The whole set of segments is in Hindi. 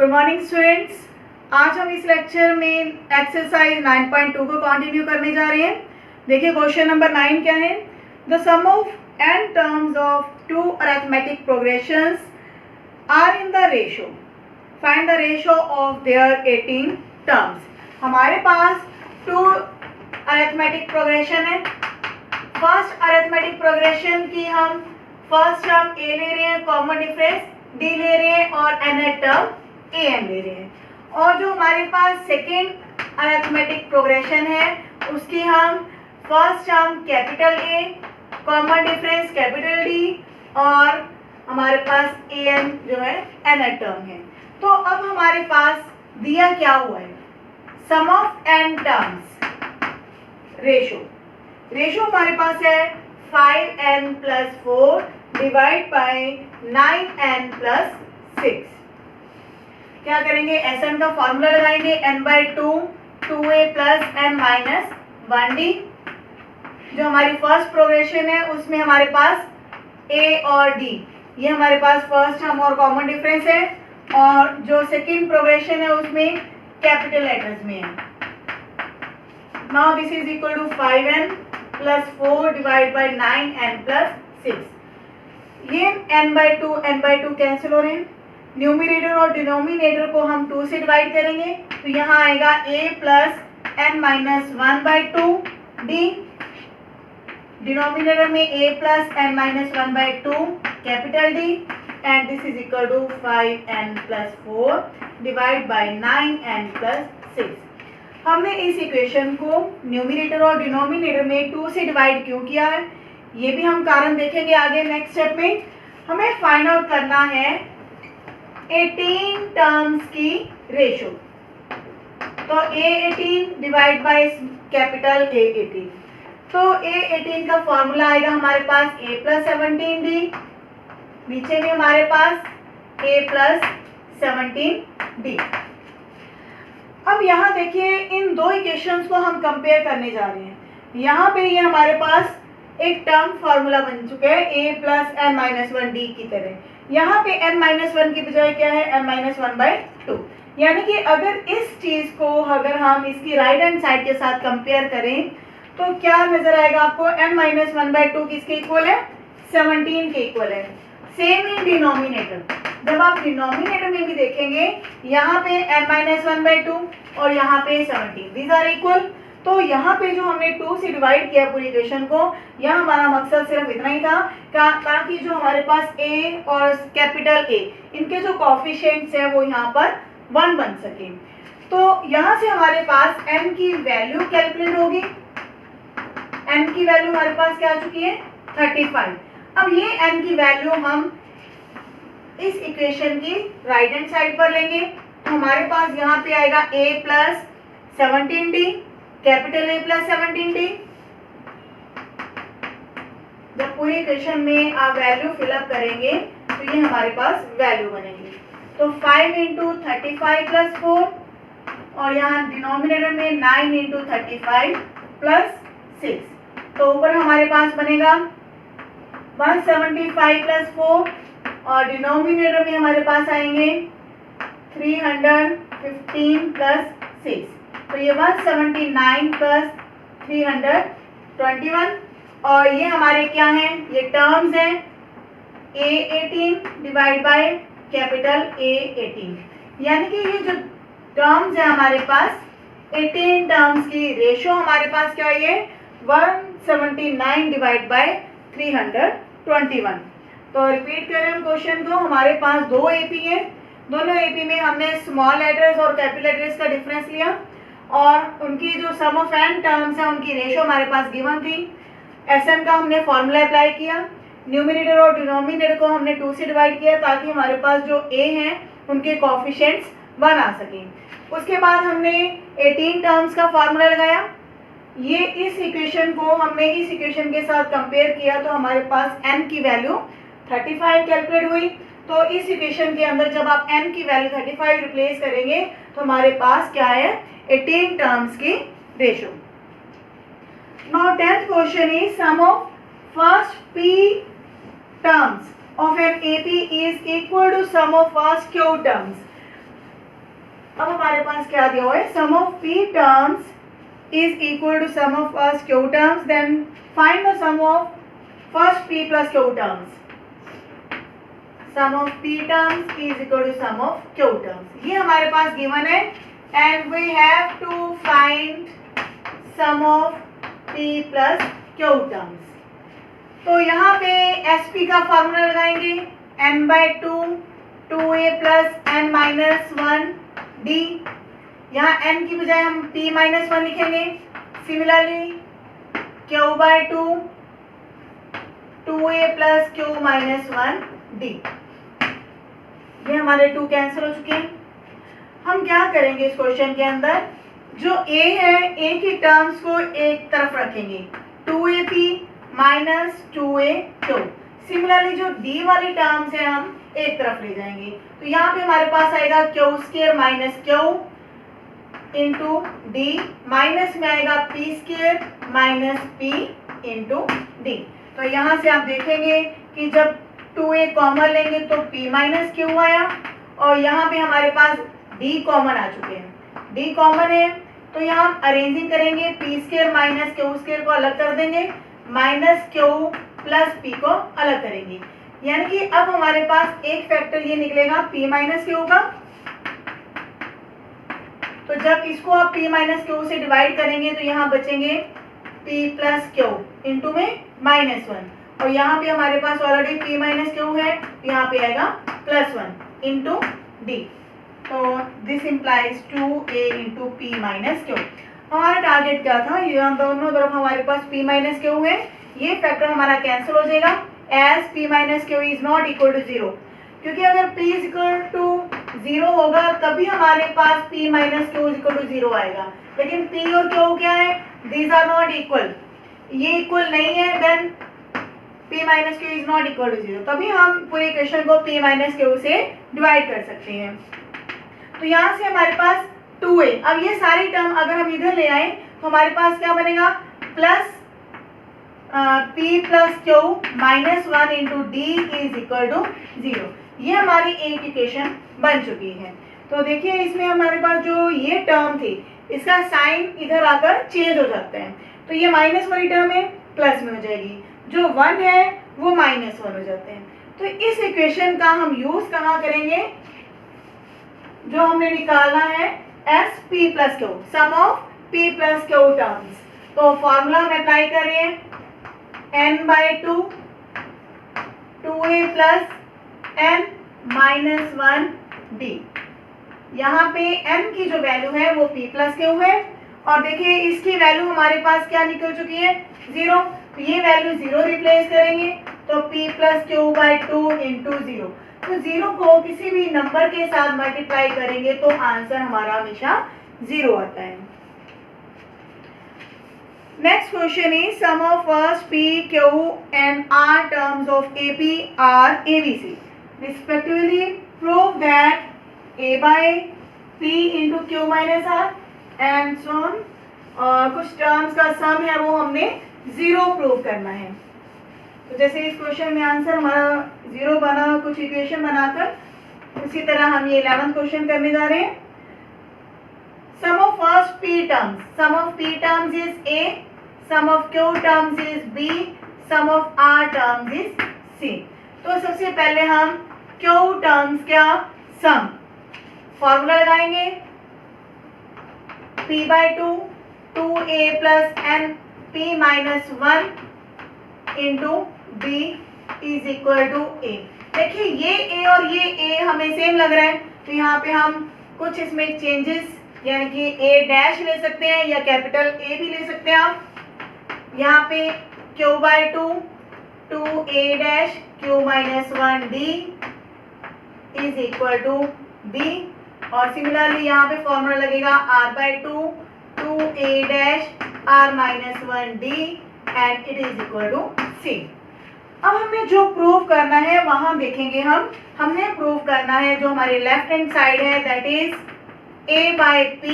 Good morning students. आज हम इस लेक्चर में एक्सरसाइज 9.2 को कंटिन्यू करने जा रहे हैं। देखिए क्वेश्चन नंबर 9 क्या है। The sum of n terms of two arithmetic progressions are in the ratio, find the ratio of their 18 terms. हमारे पास टू अरिथमेटिक प्रोग्रेशन है। फर्स्ट अरिथमेटिक प्रोग्रेशन की हम फर्स्ट टर्म a ले रहे हैं, कॉमन डिफरेंस d ले रहे हैं और nth टर्म an ले रहे हैं। और जो हमारे पास सेकेंड अरिथमेटिक प्रोग्रेशन है उसकी हम first term capital A, common difference capital D और हमारे पास an जो है nth टर्म है। तो अब हमारे पास दिया क्या हुआ है, sum of n terms ratio हमारे पास है 5n plus 4 divide by 9n plus 6। क्या करेंगे, Sn का फॉर्मूला लगाएंगे n/2 2a plus n minus 1d। जो हमारी फर्स्ट प्रोग्रेशन है उसमें हमारे पास a और d, ये हमारे पास फर्स्ट टर्म और कॉमन डिफरेंस है। और जो सेकेंड प्रोग्रेशन है उसमें कैपिटल लेटर्स में है। Now this is equal to 5n plus 4 divide by 9n plus 6। ये n/2 कैंसिल हो रहे हैं। न्यूमिनेटर और डिनोमिनेटर को हम 2 से डिवाइड करेंगे तो यहाँ आएगा a plus n minus 1/2d। Denominator में a plus n minus 1/2 capital D and this is equal to 5n plus 4 divide by 9n plus 6। हमने इस इक्वेशन को न्यूमिनेटर और डिनोमिनेटर में 2 से डिवाइड क्यों किया है, ये भी हम कारण देखेंगे आगे नेक्स्ट स्टेप में। हमें फाइंड आउट करना है 18 टर्म्स की रेशो। तो A18 divide by capital A18, तो A18 का फॉर्मूला आएगा हमारे पास a प्लस 17d, नीचे में हमारे पास a प्लस 17d। अब यहाँ देखिए इन दो इक्वेशंस को हम कंपेयर करने जा रहे हैं। यहाँ पे ये हमारे पास एक टर्म फार्मूला बन चुका है a plus n minus 1d की तरह। यहाँ पे n माइनस 1 की बजाय क्या है, n माइनस 1/2। यानी कि अगर इस चीज को अगर हम इसकी राइट हैंड साइड के साथ कंपेयर करें तो क्या नजर आएगा आपको, n माइनस 1/2 किसके इक्वल है, 17 के इक्वल है। सेम इन डिनोमिनेटर, जब आप डिनोमिनेटर में भी देखेंगे यहाँ पे n माइनस 1/2 और यहाँ पे 17, दीज आर इक्वल। तो यहाँ पे जो हमने 2 से डिवाइड किया पूरी इक्वेशन को, यहाँ हमारा मकसद सिर्फ इतना ही था ताकि जो हमारे पास a और कैपिटल A इनके जो कोएफिशिएंट्स हैं वो यहाँ पर 1 बन सके। तो यहाँ से हमारे पास n की वैल्यू कैलकुलेट होगी। n की वैल्यू हमारे पास क्या आ चुकी है, 35। अब ये n की वैल्यू हम इस इक्वेशन की राइट हैंड साइड पर लेंगे तो हमारे पास यहाँ पे आएगा a plus 17d, capital A plus 17d। जब पूरी इक्वेशन में आप वैल्यू फिलअप करेंगे तो ये हमारे पास वैल्यू बनेगी। तो 5 इंटू 35 प्लस 4 और यहाँ डिनोमिनेटर में 9 इंटू 35 प्लस 6, तो ऊपर हमारे पास बनेगा 175 प्लस 4 और डिनोमिनेटर में हमारे पास आएंगे 315 प्लस 6, तो ये 179 प्लस 321। और ये हमारे क्या हैं, ये टर्म्स हैं A18 divide by capital A18। यानी कि ये जो टर्म्स है हमारे पास 18 टर्म्स की रेशो हमारे पास क्या है, ये 179 डिवाइड बाय 321। तो रिपीट करें हम क्वेश्चन को, हमारे पास दो AP हैं, दोनों AP में हमने स्मॉल लेटर्स और कैपिटल लेटर्स का डिफरेंस लिया और उनकी जो सम ऑफ n टर्म्स है उनकी रेशो हमारे पास गिवन थी। Sn का हमने फॉर्मूला अप्लाई किया, न्यूमिनेटर और डिनोमिनेटर को हमने 2 से डिवाइड किया ताकि हमारे पास जो a हैं उनके कोएफिशिएंट्स 1 आ सकें। उसके बाद हमने 18 टर्म्स का फॉर्मूला लगाया। ये इस इक्वेशन को हमने इस इक्वेशन के साथ कंपेयर किया तो हमारे पास n की वैल्यू 35 कैलकुलेट हुई। तो इस इक्वेशन के अंदर जब आप n की वैल्यू 35 रिप्लेस करेंगे तो हमारे पास क्या है, 18 टर्म्स की रेशो। Now 10th question is sum of first p terms of an AP is equal to sum of first q terms. अब हमारे पास क्या दिया हुआ है, sum of p terms is equal to sum of first q terms, then find the sum of first p plus Q terms. Sum of p terms is equal to sum of q terms. ये हमारे पास गिवन है and we have to find sum of P plus Q terms. तो यहाँ पे एस पी का फॉर्मूला लगाएंगे n/2 2a plus n minus 1 d. यहाँ n की बजाय हम p माइनस 1 लिखेंगे. Similarly q/2 2a plus q minus 1 d. ये हमारे 2 कैंसिल हो चुके हैं. हम क्या करेंगे इस क्वेश्चन के अंदर, जो a है a की टर्म्स को एक तरफ रखेंगे 2ap माइनस 2aq. सिमिलरली जो d वाली टर्म्स है हम एक तरफ ले जाएंगे. तो यहाँ पे हमारे पास आएगा q square minus q into D, minus में आएगा p square minus p into D. तो यहाँ से आप देखेंगे कि जब 2a कॉमन लेंगे तो p माइनस q आया और यहाँ पे हमारे पास d कॉमन आ चुके हैं. d कॉमन है तो यहाँ हम अरेंजिंग करेंगे, p square minus q square को अलग कर देंगे, माइनस q प्लस p को अलग करेंगे. यानी कि अब हमारे पास एक फैक्टर ये निकलेगा p माइनस q का. तो जब इसको आप p माइनस q से डिवाइड करेंगे तो यहाँ बचेंगे p प्लस q इंटू में माइनस 1 और यहाँ पे हमारे पास ऑलरेडी p माइनस q है, यहाँ पे आएगा प्लस 1 इंटू डी. तो this implies 2a into p minus q. हमारा टारगेट क्या था, ये दोनों तरफ हमारे पास p माइनस q है, ये फैक्टर हमारा कैंसिल हो जाएगा as p minus q is not equal to 0. क्योंकि अगर p इज इक्वल टू 0 होगा तभी हमारे पास p minus q is equal to 0 आएगा. लेकिन p और q क्या है, दीज आर नॉट इक्वल, ये इक्वल नहीं है, then p minus q is not equal to 0. तभी हम पूरे इक्वेशन को p माइनस q से डिवाइड कर सकते हैं. तो यहाँ से हमारे पास 2a, अब ये सारी टर्म अगर हम इधर ले आए तो हमारे पास क्या बनेगा, plus p plus q minus 1 into D is equal to 0. ये हमारी एक इक्वेशन बन चुकी है. तो देखिए इसमें हमारे पास जो ये टर्म थी इसका साइन इधर आकर चेंज हो जाता है. तो ये माइनस वाली टर्म है प्लस में हो जाएगी, जो 1 है वो माइनस 1 हो जाते हैं. तो इस इक्वेशन का हम यूज कहाँ करेंगे, जो हमने निकालना है S P plus Q, sum of P plus Q terms. तो फॉर्मूला हम अप्लाई कर रहे हैं n/2 2a plus n minus 1 d. यहाँ पे n की जो वैल्यू है वो p प्लस क्यू है और देखिए इसकी वैल्यू हमारे पास क्या निकल चुकी है, 0. तो ये वैल्यू 0 रिप्लेस करेंगे तो p plus Q by 2 into 0. तो 0 को किसी भी नंबर के साथ मल्टीप्लाई करेंगे तो आंसर हमारा हमेशा 0 आता है. Next question is sum of first P, Q and R terms of AP are ABC. Respectively, prove that A by P into Q minus R and so on. और कुछ टर्म्स का सम है वो हमने 0 प्रूव करना है. तो जैसे इस क्वेश्चन में आंसर हमारा 0 बना कुछ इक्वेशन बनाकर, उसी तरह हम ये 11th क्वेश्चन करने जा रहे हैं. Sum of first P terms. Sum of P terms is A. Sum of Q terms is B. Sum of R terms is C. तो सबसे पहले हम Q terms का सम फॉर्मूला लगाएंगे P by 2 2a plus n P minus 1 into B is equal to A. देखिए ये A और ये A हमें सेम लग रहा है तो यहाँ पे हम कुछ इसमें चेंजेस यानी कि A डैश ले सकते हैं या कैपिटल A भी ले सकते हैं आप. यहाँ पे Q by 2 2a dash Q minus 1 D is equal to B और सिमिलरली यहाँ पे फॉर्मूला लगेगा R by 2 2a dash R minus 1 D and it is equal to C. अब हमें जो प्रूव करना है वहां देखेंगे हमने प्रूव करना है जो हमारी लेफ्ट हैंड साइड है that is A by P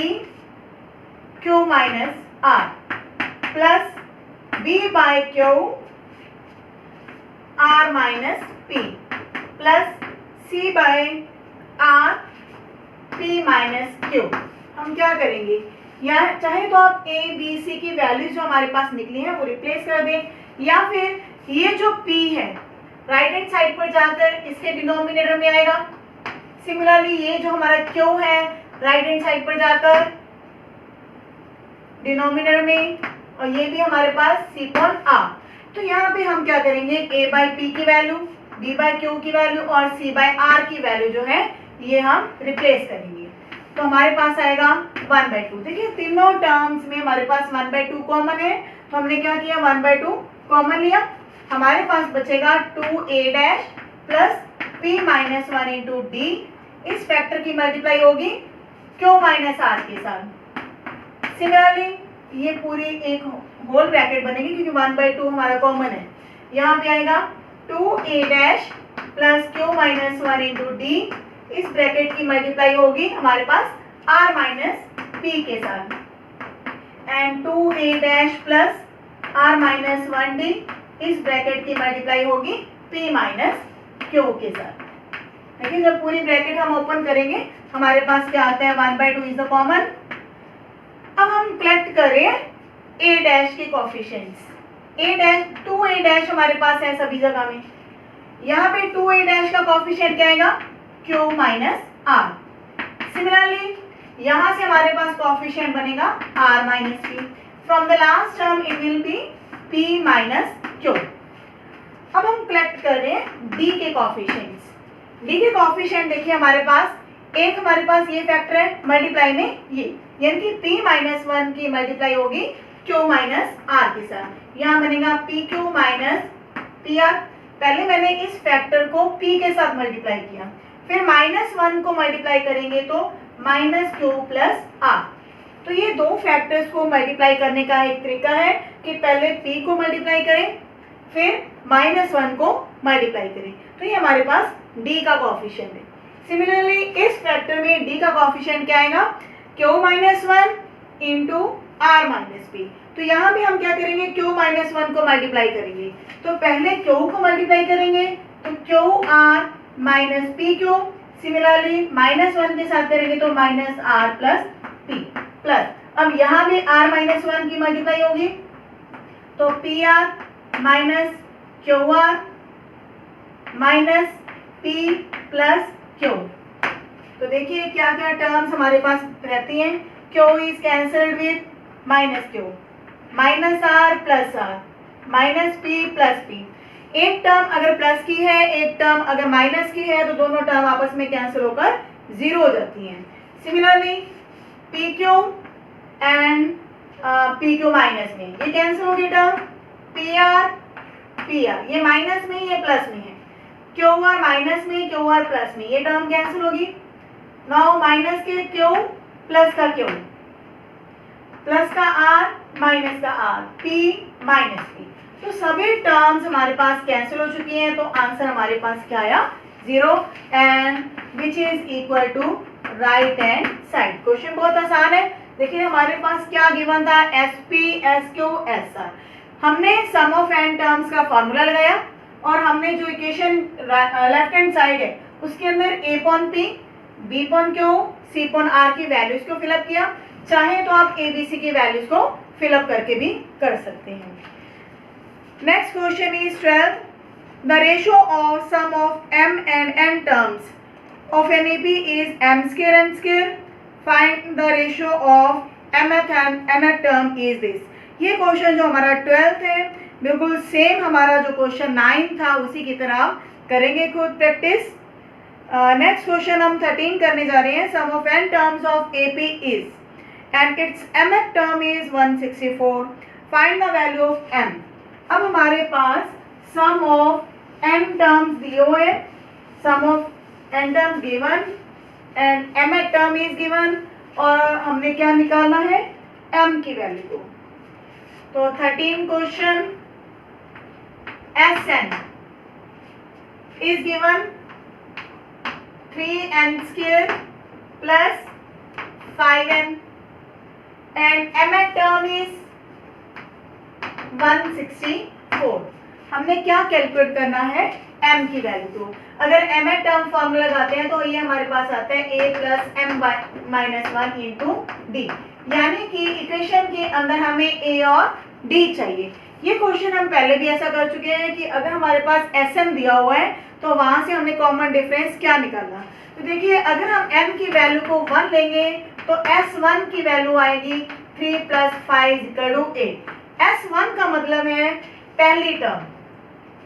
Q minus R plus B by Q R minus P plus C by R p minus Q. हम क्या करेंगे, यहाँ चाहे तो आप a b c की वैल्यूज जो हमारे पास निकली है वो रिप्लेस कर दें, या फिर ये जो p है राइट हैंड साइड पर जाकर इसके डिनोमिनेटर में आएगा। सिमिलरली ये जो हमारा q है राइट हैंड साइड पर जाकर डिनोमिनेटर में, और ये भी हमारे पास c अपॉन r। तो यहाँ पे हम क्या करेंगे, a बाई पी की वैल्यू, b बाई क्यू की वैल्यू और c बाई r की वैल्यू जो है ये हम रिप्लेस करेंगे। तो हमारे पास आएगा 1/2। देखिए तीनों टर्म्स में हमारे पास 1/2 कॉमन है, तो हमने क्या किया 1/2 कॉमन लिया। हमारे पास बचेगा 2a dash plus p minus 1 into D. इस फैक्टर की मल्टीप्लाई होगी q माइनस r के साथ। सिमिलरली ये पूरी एक होल ब्रैकेट बनेगी क्योंकि 1/2 हमारा कॉमन है। यहाँ पे आएगा 2a dash plus q minus 1 into D. इस ब्रैकेट की मल्टीप्लाई होगी हमारे पास r माइनस p के साथ, and 2a dash plus r minus 1d। इस ब्रैकेट की मल्टीप्लाई होगी p माइनस q के साथ। देखिए जब पूरी ब्रैकेट हम ओपन करेंगे हमारे पास क्या आता है, 1/2 इज द कॉमन। अब हम कलेक्ट कर रहे हैं a डैश के coefficients. a dash 2a dash हमारे पास है सभी जगह में। यहाँ पे 2a डैश का कोफिशिएंट क्या आएगा, q माइनस r। सिमिलरली यहाँ से हमारे पास कोफिशिएंट बनेगा r minus p। From the last term it will be p minus q। अब हम कलेक्ट कर रहे हैं d के कोफिशिएंट्स। d के कोफिशिएंट देखिए हमारे पास एक हमारे पास ये फैक्टर है मल्टीप्लाई में ये, यानी कि p माइनस 1 की मल्टीप्लाई होगी q माइनस r के साथ। यहाँ बनेगा pq माइनस pr। पहले मैंने इस फैक्टर को p के साथ मल्टीप्लाई किया, फिर -1 को मल्टीप्लाई करेंगे तो -q प्लस r। तो ये दो फैक्टर्स को मल्टीप्लाई करने का एक तरीका है कि पहले p को मल्टीप्लाई करें फिर -1 को मल्टीप्लाई करें। तो ये हमारे पास d का कोफिशिएंट है। सिमिलरली इस फैक्टर में d का कोफिशिएंट क्या आएगा, q minus 1 into r minus p। तो यहाँ भी हम क्या करेंगे, q माइनस 1 को मल्टीप्लाई करेंगे। तो पहले q को मल्टीप्लाई करेंगे तो qr माइनस pq। सिमिलरली -1 के साथ करेंगे तो -r प्लस p प्लस, अब यहाँ भी r माइनस 1 की मल्टीप्लाई होगी तो pr minus qr minus p plus q। तो देखिए क्या क्या टर्म्स हमारे पास रहती हैं, q is cancelled with minus q, minus r plus r, minus p plus p। एक टर्म अगर प्लस की है एक टर्म अगर माइनस की है तो दोनों टर्म आपस में कैंसिल होकर 0 हो जाती हैं। Similarly pq and pq minus में ये कैंसिल होगी टर्म, pr ये माइनस में ये प्लस में है, qr माइनस में qr प्लस में ये टर्म कैंसिल होगी। नाउ माइनस के q प्लस का q, प्लस का r माइनस का r, p माइनस p। तो सभी टर्म्स हमारे पास कैंसिल हो चुकी हैं, तो आंसर हमारे पास क्या आया 0 and which is equal to right hand side. Question बहुत आसान है। देखिए हमारे पास क्या गिवन था, SP SQ SR। हमने सम ऑफ n टर्म्स का फॉर्मूला लगाया और हमने जो इक्वेशन लेफ्ट हैंड साइड है उसके अंदर a upon p, b upon q, c upon r की वैल्यूज को फिलअप किया। चाहे तो आप a b c की वैल्यूज को फिलअप करके भी कर सकते हैं। Next question is 12. The ratio of sum of m and n terms of an AP is m square n square. Find the ratio of mth and nth term is this. ये क्वेश्चन जो हमारा 12th है बिल्कुल सेम हमारा जो क्वेश्चन 9 था उसी की तरह करेंगे खुद प्रैक्टिस। नेक्स्ट क्वेश्चन हम 13 करने जा रहे हैं। Sum of n terms of AP is and its mth term is 164. Find the value of m. अब हमारे पास सम ऑफ n टर्म्स दिए हुए, sum of n terms given and mth term is given, और हमने क्या निकालना है m की वैल्यू को। तो 13 question, Sn is given 3n square plus 5n and mth term is 164. हमने क्या कैलकुलेट करना है, m की वैल्यू। तो अगर m टर्म फॉर्मूला लगाते हैं तो ये हमारे पास आता है a plus m minus 1 into D, यानी कि इक्वेशन के अंदर हमें a और d चाहिए। ये क्वेश्चन हम पहले भी ऐसा कर चुके हैं कि अगर हमारे पास Sm दिया हुआ है तो वहां से हमें कॉमन डिफरेंस क्या निकालना। तो देखिए अगर हम m की वैल्यू को 1 लेंगे तो S1 की वैल्यू आएगी 3 प्लस 5 इक्वल टू 8। S1 का मतलब है पहली टर्म,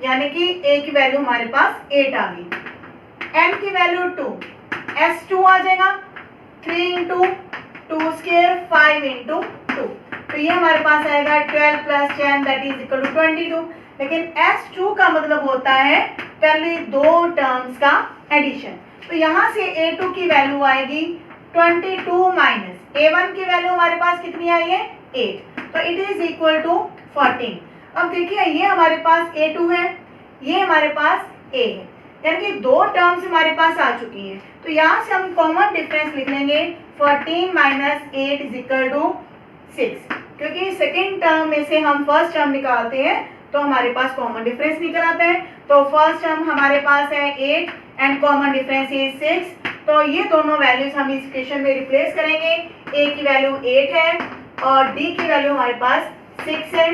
यानी कि a की वैल्यू हमारे पास 8 आ गई। m की वैल्यू 2, S2 आ जाएगा 3 इंटू 2 स्क्वायर 5 इंटू 2, तो ये हमारे पास आएगा 12 plus 10 that is equal to 22। लेकिन S2 का मतलब होता है पहले दो टर्म्स का एडिशन, तो यहाँ से A2 की वैल्यू आएगी 22 माइनस A1 की वैल्यू हमारे पास कितनी आई है 8, तो इट इज इक्वल टू 14। अब देखिए ये हमारे पास A2 है, ये हमारे पास A है, यानी कि दो टर्म्स हमारे पास आ चुकी हैं। तो यहाँ से हम कॉमन डिफरेंस लिख लेंगे 14 माइनस 8 इज इक्वल टू 6, क्योंकि सेकेंड टर्म में से हम फर्स्ट टर्म निकालते हैं तो हमारे पास कॉमन डिफरेंस निकल आता है। तो फर्स्ट टर्म हमारे पास है 8 एंड कॉमन डिफरेंस इज 6, तो ये दोनों वैल्यूज हम इस इक्वेशन में रिप्लेस करेंगे। a की वैल्यू 8 है और d की वैल्यू हमारे पास 6 है।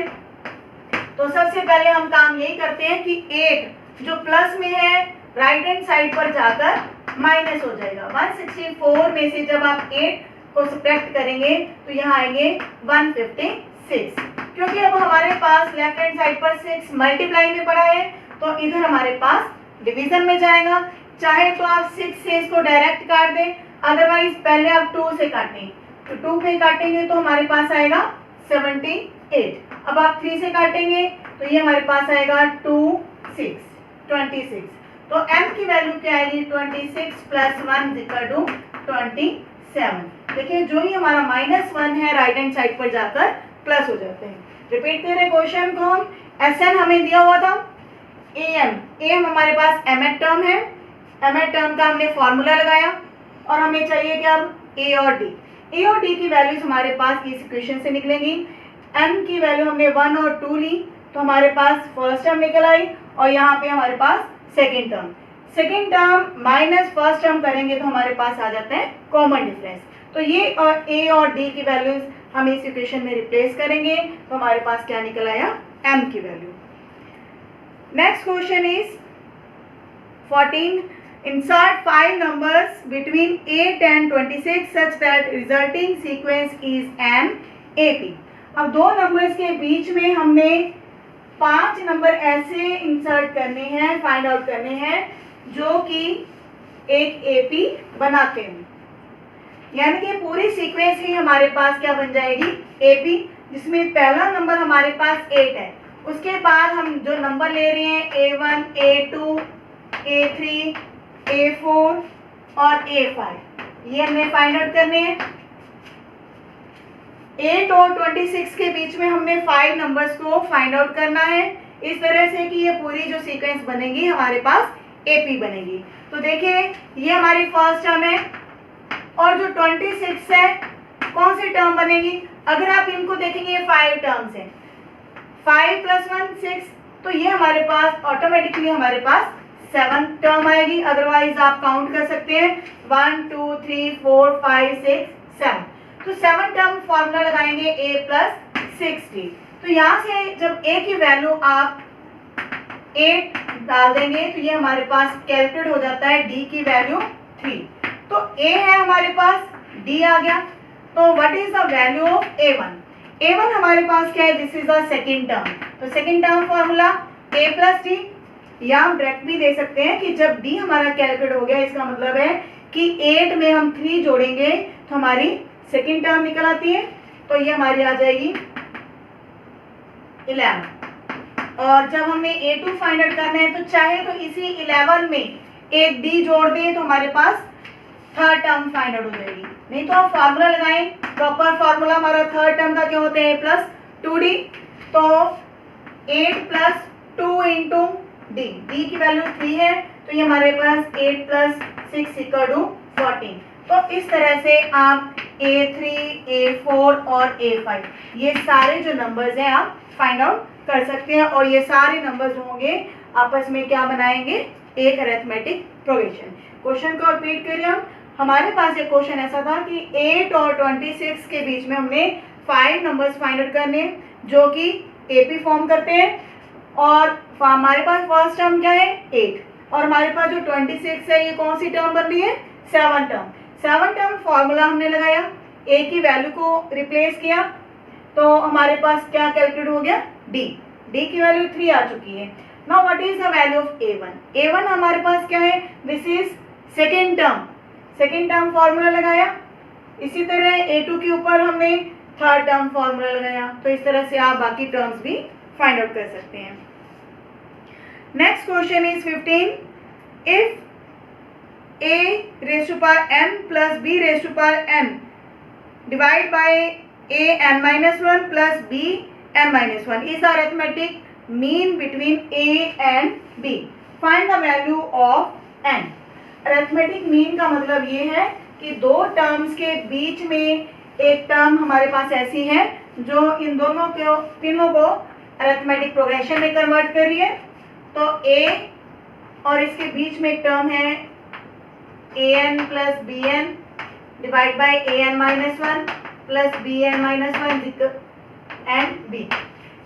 तो सबसे पहले हम काम यही करते हैं कि 8 जो प्लस में है राइट हैंड साइड पर जाकर माइनस हो जाएगा। 164 में से जब आप 8 को सब्ट्रैक्ट करेंगे तो यहाँ आएंगे 156, क्योंकि अब हमारे पास लेफ्ट हैंड साइड पर 6 मल्टीप्लाई में पड़ा है तो इधर हमारे पास डिवीजन में जाएगा। चाहे तो आप 6 से इसको डायरेक्ट काट दें, अदरवाइज पहले आप 2 से काटें, तो 2 पे काटेंगे तो हमारे पास आएगा 78। अब आप 3 से काटेंगे तो ये हमारे पास आएगा 26। तो m की वैल्यू क्या आएगी 26 प्लस 1 इक्वल टू 27। देखिए जो ही हमारा -1 है राइट हैंड साइड पर जाकर प्लस हो जाते हैं। रिपीट करें क्वेश्चन को, हम Sn हमें दिया हुआ था am हमारे पास mth टर्म है, mth टर्म का हमने फॉर्मूला लगाया और हमें चाहिए कि अब a और d की वैल्यूज हमारे पास इस इक्वेशन से निकलेंगी। m की वैल्यू हमने 1 और 2 ली तो हमारे पास फर्स्ट टर्म निकल आई और यहाँ पे हमारे पास second term minus first term करेंगे तो हमारे पास आ जाता है कॉमन डिफरेंस। तो ये और a और d की वैल्यूज हम इस इक्वेशन में रिप्लेस करेंगे तो हमारे पास क्या निकल आया m की value. Next question is 14, insert 5 numbers between 8 and 26 such that resulting sequence is an AP। अब दो नंबर्स के बीच में हमने 5 नंबर ऐसे इंसर्ट करने हैं, फाइंड आउट करने हैं जो कि एक AP बनाते हैं, यानी कि पूरी सीक्वेंस ही हमारे पास क्या बन जाएगी AP, जिसमें पहला नंबर हमारे पास 8 है, उसके बाद हम जो नंबर ले रहे हैं A1, A2, A3, A4 और A5, ये हमें फाइंड आउट करने हैं। 8 और 26 के बीच में हमने 5 नंबर्स को फाइंड आउट करना है इस तरह से कि ये पूरी जो सीक्वेंस बनेगी हमारे पास AP बनेगी। तो देखिए ये हमारी फर्स्ट टर्म है और जो 26 है कौन सी टर्म बनेगी, अगर आप इनको देखेंगे 5 टर्म्स हैं, 5 प्लस 1 6, तो ये हमारे पास ऑटोमेटिकली हमारे पास 7 टर्म आएगी। अदरवाइज आप काउंट कर सकते हैं 1 2 3 4 5 6 7, तो 7 टर्म फॉर्मूला लगाएंगे a प्लस 6d। तो यहाँ से जब a की वैल्यू आप 8 डाल देंगे तो ये हमारे पास कैलकुलेट हो जाता है d की वैल्यू 3। तो a है हमारे पास, d आ गया, तो what is the value of a1 हमारे पास क्या है, this is the second term. तो second term formula a plus d, या हम डायरेक्ट भी दे सकते हैं कि जब d हमारा कैलकुलेट हो गया इसका मतलब है कि 8 में हम 3 जोड़ेंगे तो हमारी सेकेंड टर्म निकल आती है, तो ये हमारी आ जाएगी 11। और जब हमें a2 फाइंड आउट करना है तो चाहे तो इसी 11 में एक d जोड़ दें तो हमारे पास थर्ड टर्म फाइंड आउट हो जाएगी। नहीं तो आप फार्मूला लगाएं, प्रॉपर फार्मूला हमारा थर्ड टर्म का क्या होता है a प्लस 2d, तो 8 प्लस 2 इंटू d की वैल्यू 3 है तो ये हमारे पास 8 प्लस 6 इक्वल टू 14। तो इस तरह से आप A3, A4 और A5 ये सारे जो नंबर्स हैं आप फाइंड आउट कर सकते हैं और ये सारे नंबर जो होंगे आपस में क्या बनाएंगे, एक अरिथमेटिक प्रोग्रेशन। क्वेश्चन को रिपीट करिए हम। हमारे पास एक क्वेश्चन ऐसा था कि 8 और 26 के बीच में हमने 5 नंबर्स फाइंड आउट करने जो कि एपी फॉर्म करते हैं और हमारे पास फर्स्ट टर्म क्या है 8 और हमारे पास जो 26 है ये कौन सी टर्म बन रही है 7 टर्म। 7 टर्म फॉर्मूला हमने लगाया, ए की वैल्यू को रिप्लेस किया तो हमारे पास क्या कैलकुलेट हो गया डी की वैल्यू 3 आ चुकी है। Now what is the value of a1 हमारे पास क्या है, this is second term formula लगाया। इसी तरह a2 के ऊपर हमने थर्ड टर्म फॉर्मूला लगाया, तो इस तरह से आप बाकी टर्म्स भी फाइंड आउट कर सकते हैं। Next question is 15, if a raised to power m plus b raised to power m divide by a n minus 1 plus b n minus 1 is the arithmetic mean between a and b. Find the value of n. Arithmetic mean का मतलब ये है कि दो टर्म्स के बीच में एक टर्म हमारे पास ऐसी है जो इन दोनों को तीनों को अरिथमेटिक प्रोग्रेशन में कन्वर्ट कर रही है। तो a और इसके बीच में एक टर्म है an plus B N divide by A N minus 1 plus B N minus 1 and B.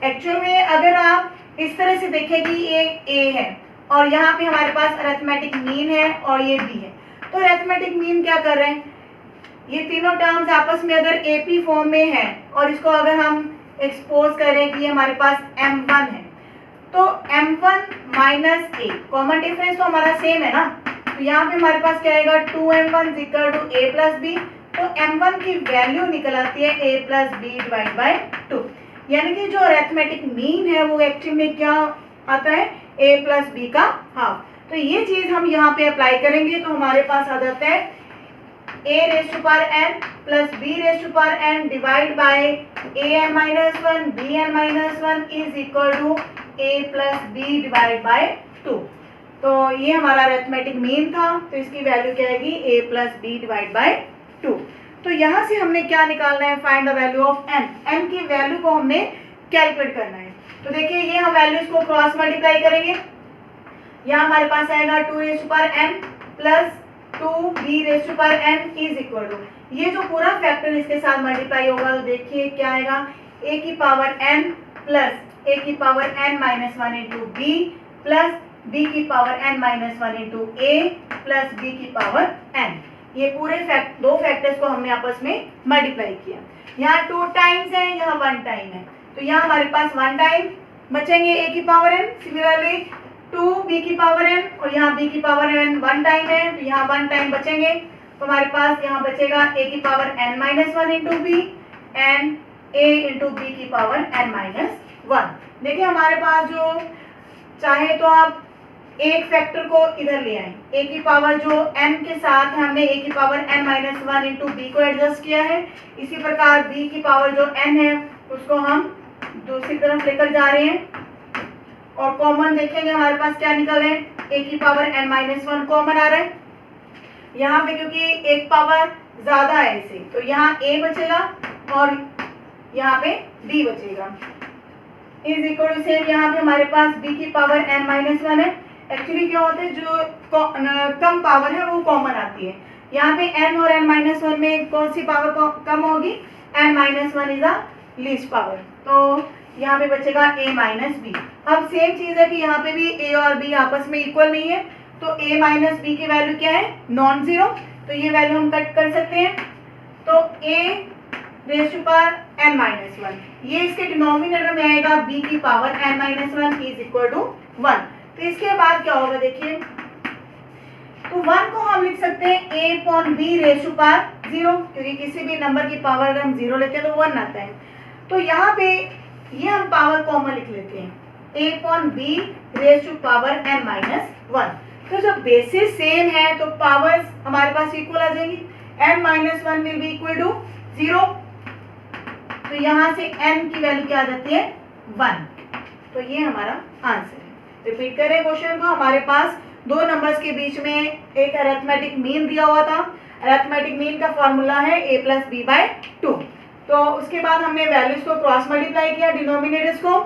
Actual में अगर आप इस तरह से देखें कि ये a है और यहाँ पे हमारे पास अरिथमेटिक मीन है और ये b है, तो अरिथमेटिक मीन क्या कर रहे हैं, ये तीनों टर्म्स आपस में अगर AP फॉर्म में है और इसको अगर हम एक्सपोज करें कि ये हमारे पास m1 है तो m1 minus a, common difference तो हमारा सेम है ना, तो यहाँ पे हमारे पास क्या आएगा 2m1 equal to a plus B. तो m1 की वैल्यू निकल आती है a plus B divide by 2, यानी कि जो अरिथमेटिक मीन है वो एक्चुअली में क्या आता है a प्लस बी का हाफ। तो ये चीज हम यहाँ पे अप्लाई करेंगे तो हमारे पास आ जाता है a raise to power n plus b raise to power n divide by an minus 1 bn minus 1 is equal to a plus b divide by 2। तो ये हमारा अरिथमेटिक मीन था, तो इसकी वैल्यू क्या आएगी a plus B divide by 2। तो यहाँ से हमने क्या निकालना है, find the value of n की वैल्यू को हमने कैलकुलेट करना है। तो देखिए ये हम वैल्यूज को क्रॉस मल्टीप्लाई करेंगे, यहाँ हमारे पास आएगा 2 raise to power n plus 2b raise to power n is equal to, ये जो पूरा फैक्टर इसके साथ मल्टीप्लाई होगा तो देखिए क्या आएगा a की पावर n प्लस a की power n minus 1 into B plus b की power n minus 1 into a plus b की पावर n। ये पूरे दो फैक्टर्स को हमने आपस में मल्टीप्लाई किया। यहाँ 2 टाइम्स है, यहाँ 1 टाइम है, तो यहाँ हमारे पास 1 टाइम बचेंगे a की पावर n, सिमिलरली 2b की पावर n और यहाँ b की पावर n 1 टाइम है, तो यहाँ 1 टाइम बचेंगे, तो हमारे पास यहाँ बचेगा a की power n minus 1 into B and a into B की पावर n माइनस 1। देखिए हमारे पास जो चाहे तो आप एक फैक्टर को इधर ले आए, a की पावर जो n के साथ हमने a की power n minus 1 into B को एडजस्ट किया है, इसी प्रकार b की पावर जो n है उसको हम दूसरी तरफ लेकर जा रहे हैं और कॉमन देखेंगे हमारे पास क्या निकल रहे हैं, a की पावर n माइनस 1 कॉमन आ रहा है यहाँ पे, क्योंकि एक पावर ज्यादा है इसे, तो यहाँ a बचेगा और यहाँ पे b बचेगा इज इक्वल टू सेम, यहाँ पे हमारे पास b की पावर n माइनस 1 है। एक्चुअली क्या होता है जो कम पावर है वो कॉमन आती है, यहाँ पे n और n माइनस 1 में कौन सी पावर कम होगी, n minus 1 is a least power, तो यहाँ पे बचेगा a माइनस बी। अब सेम चीज है कि यहाँ पे भी a और b आपस में इक्वल नहीं है, तो a माइनस बी की वैल्यू क्या है नॉन जीरो, तो ये वैल्यू हम कट कर सकते हैं। तो a raise to power n minus 1 ये इसके डिनोमिनेटर में आएगा b की power n minus 1 is equal to 1। तो इसके बाद क्या होगा देखिए, तो 1 को हम लिख सकते हैं a upon b raise to power 0, क्योंकि किसी भी नंबर की पावर अगर हम 0 लेते हैं तो 1 आता है, तो यहाँ पे ये हम पावर कॉमन लिख लेते हैं a upon b raise to power n minus 1। तो जब बेसिस सेम है तो पावर्स हमारे पास इक्वल आ जाएंगी, n minus 1 will be equal to 0, तो यहाँ से n की वैल्यू क्या आ जाती है 1, तो ये हमारा आंसर है। रिपीट करें क्वेश्चन को, हमारे पास दो नंबर्स के बीच में एक अरिथमेटिक मीन दिया हुआ था, अरिथमेटिक मीन का फॉर्मूला है a प्लस बी बाई 2, तो उसके बाद हमने वैल्यूज को क्रॉस मल्टीप्लाई किया डिनोमिनेटर्स को,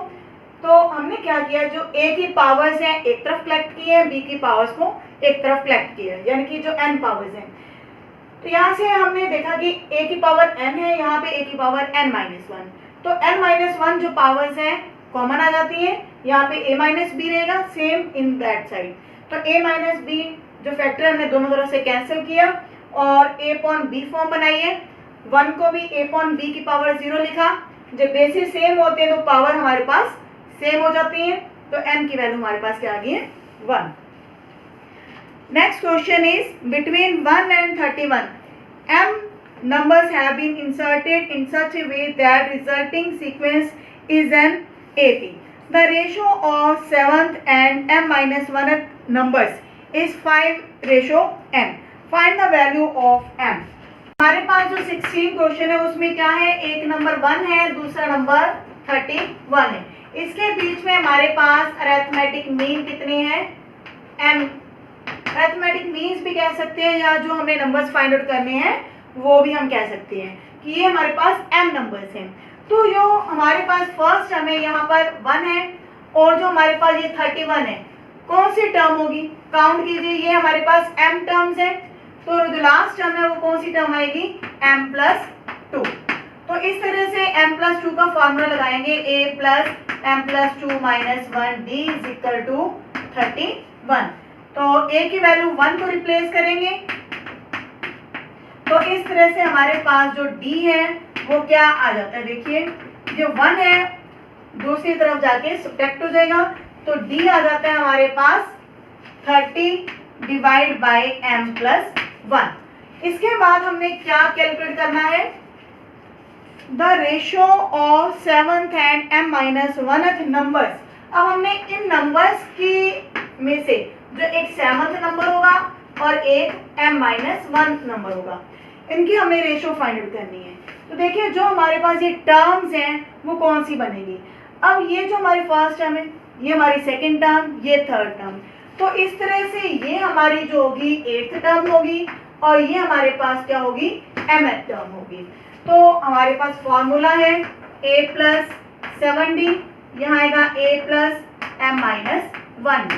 तो हमने क्या किया, जो a की पावर्स हैं एक तरफ कलेक्ट किए हैं, b की पावर्स को एक तरफ कलेक्ट किया है, यानी कि जो n पावर्स हैं। तो यहाँ से हमने देखा कि a की पावर n है, यहाँ पे a की पावर n-1, तो n-1 जो पावर्स हैं कॉमन आ जाती है, यहाँ पे a माइनस बी रहेगा, सेम इन दैट साइड। तो a माइनस बी जो फैक्टर हमने दोनों तरफ से कैंसिल किया और a अपॉन b फॉर्म बनाई है। 1 को भी a अपॉन b की पावर 0 लिखा। जब बेसिस सेम होते हैं तो पावर हमारे पास सेम हो जाती है, तो n की वैल्यू हमारे पास क्या आ गई है, 1। Next question is between 1 and 31 m numbers have been inserted in such a way that resulting sequence is an AP. The ratio of 7th and m-1th numbers is 5:n. Find the value of m. हमारे पास जो 16 क्वेश्चन है उसमें क्या है, एक नंबर 1 है, दूसरा नंबर 31 है। इसके बीच में हमारे पास अरिथमेटिक मीन कितने हैं, m। अरिथमेटिक मीन्स भी कह सकते हैं, या जो हमें नंबर्स फाइंड आउट करने हैं वो भी हम कह सकते हैं कि ये हमारे पास m नंबर्स हैं। तो जो हमारे पास फर्स्ट हमें यहाँ पर 1 है और जो हमारे पास ये 31 है, कौन सी टर्म होगी, काउंट कीजिए। ये हमारे पास m टर्म्स है, तो जो लास्ट टर्म है वो कौन सी टर्म आएगी, m+2। तो इस तरह से m+2 का फॉर्मूला लगाएंगे, a plus m+2 minus 1d is equal to 31। तो a की वैल्यू 1 को रिप्लेस करेंगे, तो इस तरह से हमारे पास जो d है वो क्या आ जाता है, देखिए जो 1 है दूसरी तरफ जाके सब्ट्रैक्ट हो जाएगा, तो d आ जाता है हमारे पास 30 डिवाइड बाई m+1। इसके बाद हमने क्या कैलकुलेट करना है, the ratio of 7th and m-1th numbers. अब हमने इन नंबर्स की में से जो एक 7th नंबर होगा और एक m-1 नंबर होगा, इनकी हमें रेशियो फाइंड आउट करनी है। तो देखिए जो हमारे पास ये टर्म्स हैं वो कौन सी बनेगी। अब ये जो हमारी फर्स्ट टर्म है, ये हमारी सेकंड टर्म, ये थर्ड टर्म, तो इस तरह से ये हमारी जो होगी 8th टर्म होगी और ये हमारे पास क्या होगी, mth टर्म होगी। तो हमारे पास फॉर्मूला है a प्लस 7d, यहाँ आएगा a प्लस m-1।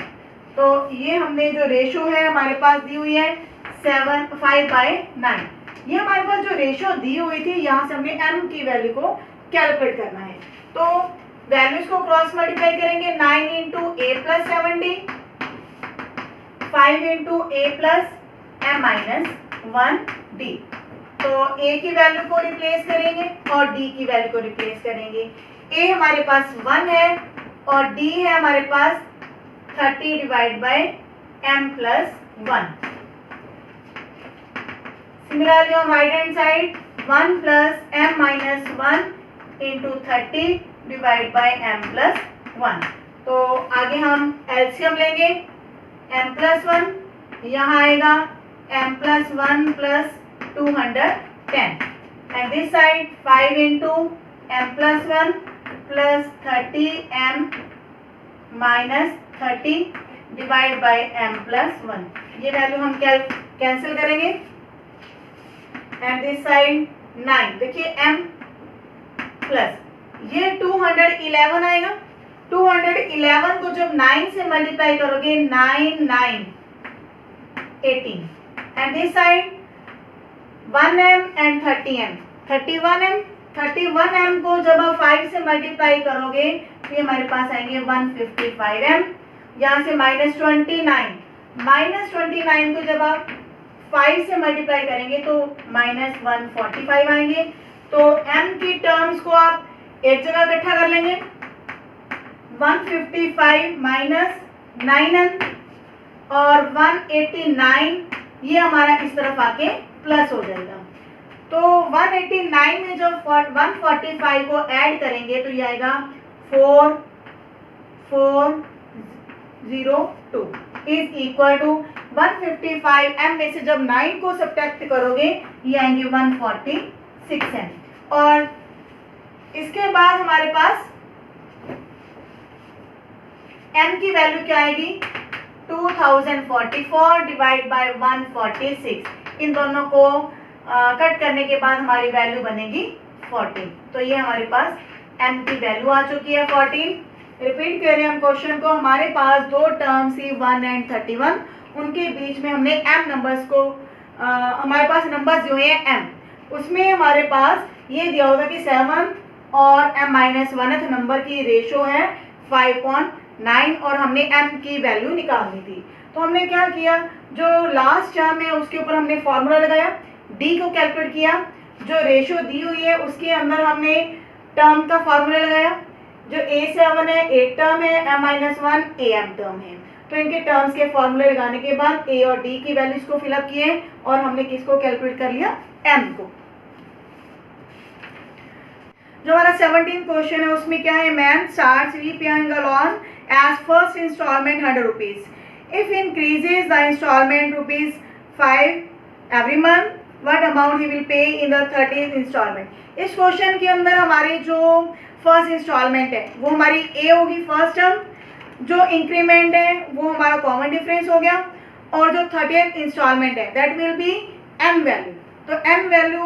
तो ये हमने जो रेशियो है हमारे पास दी हुई है 5/9। ये हमारे पास जो रेशियो दी हुई थी, यहाँ से हमने m की वैल्यू को कैलकुलेट करना है। तो वैल्यूज को क्रॉस मल्टीप्लाई करेंगे, 9 into a plus 7d, 5 into a plus m-1d। तो a की वैल्यू को रिप्लेस करेंगे और d की वैल्यू को रिप्लेस करेंगे। a हमारे पास 1 है और d है हमारे पास 30 divide by m+1। Similarly on right hand side 1 plus m-1 into 30 divide by m+1। तो आगे हम एलसीएम लेंगे, m+1 यहाँ आएगा m+1 plus 210 and this side 5 into m+1 plus 30m minus 30 divide by m+1। ये वैल्यू हम कैंसिल करेंगे एंड दिस साइड 9। देखिए m प्लस ये 211 आएगा, 211 को जब 9 से मल्टीप्लाई करोगे 9 9 18 and this side 1m and 30m 31m को जब आप 5 से मल्टीप्लाई करोगे तो ये हमारे पास आएंगे 155m। यहाँ से -29 को जब आप 5 से मल्टीप्लाई करेंगे तो -145 आएंगे। तो m की टर्म्स को आप एक जगह इकट्ठा कर लेंगे, 155 माइनस 9m और 189, ये हमारा इस तरफ आके प्लस हो जाएगा। तो 189 में जब 145 को ऐड करेंगे तो ये आएगा 4402 इज इक्वल टू 155m में से जब 9 को सब्ट्रैक्ट करोगे ये आएंगे 146m। और इसके बाद हमारे पास m की वैल्यू क्या आएगी, 2044 डिवाइड बाय 146। इन दोनों को कट करने के बाद हमारी वैल्यू बनेगी 14। तो ये हमारे पास m की वैल्यू आ चुकी है 14। रिपीट कर रहे हैं हम क्वेश्चन को। हमारे पास दो टर्म सी 1 एंड 31, उनके बीच में हमने m नंबर्स को हमारे पास नंबर्स जो है m, उसमें हमारे पास ये दिया होगा कि 7 और m-1th नंबर की रेशो है 5.9 और हमने m की वैल्यू निकालनी थी। तो हमने क्या किया, जो लास्ट टर्म है उसके ऊपर हमने फॉर्मूला लगाया, d को कैलकुलेट किया, जो रेशो दी हुई है उसके अंदर हमने टर्म का फॉर्मूला लगाया, जो a7 है 8 टर्म है, m-1 am टर्म है। तो इनके टर्म्स के फॉर्मूले लगाने के बाद a और d की वैल्यूज को फिलअप किए और हमने किसको कैलकुलेट कर लिया, m को। जो हमारा 17 क्वेश्चन है उसमें क्या है, man starts repaying a loan as first instalment 100 rupees, if increases the instalment ₹5 every month, what amount he will pay in the 13th instalment. इस क्वेश्चन के अंदर हमारी जो फर्स्ट इंस्टॉलमेंट है वो हमारी ए होगी फर्स्ट टर्म, जो इंक्रीमेंट है वो हमारा कॉमन डिफरेंस हो गया, और जो 30th इंस्टॉलमेंट है that will be m value. तो m वैल्यू,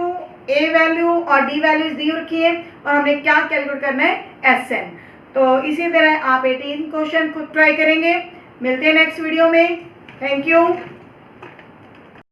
a वैल्यू और d वैल्यूज दी रखी है और हमने क्या कैलकुलेट करना है, Sn। तो इसी तरह आप 18 क्वेश्चन खुद ट्राई करेंगे। मिलते हैं नेक्स्ट वीडियो में। Thank you.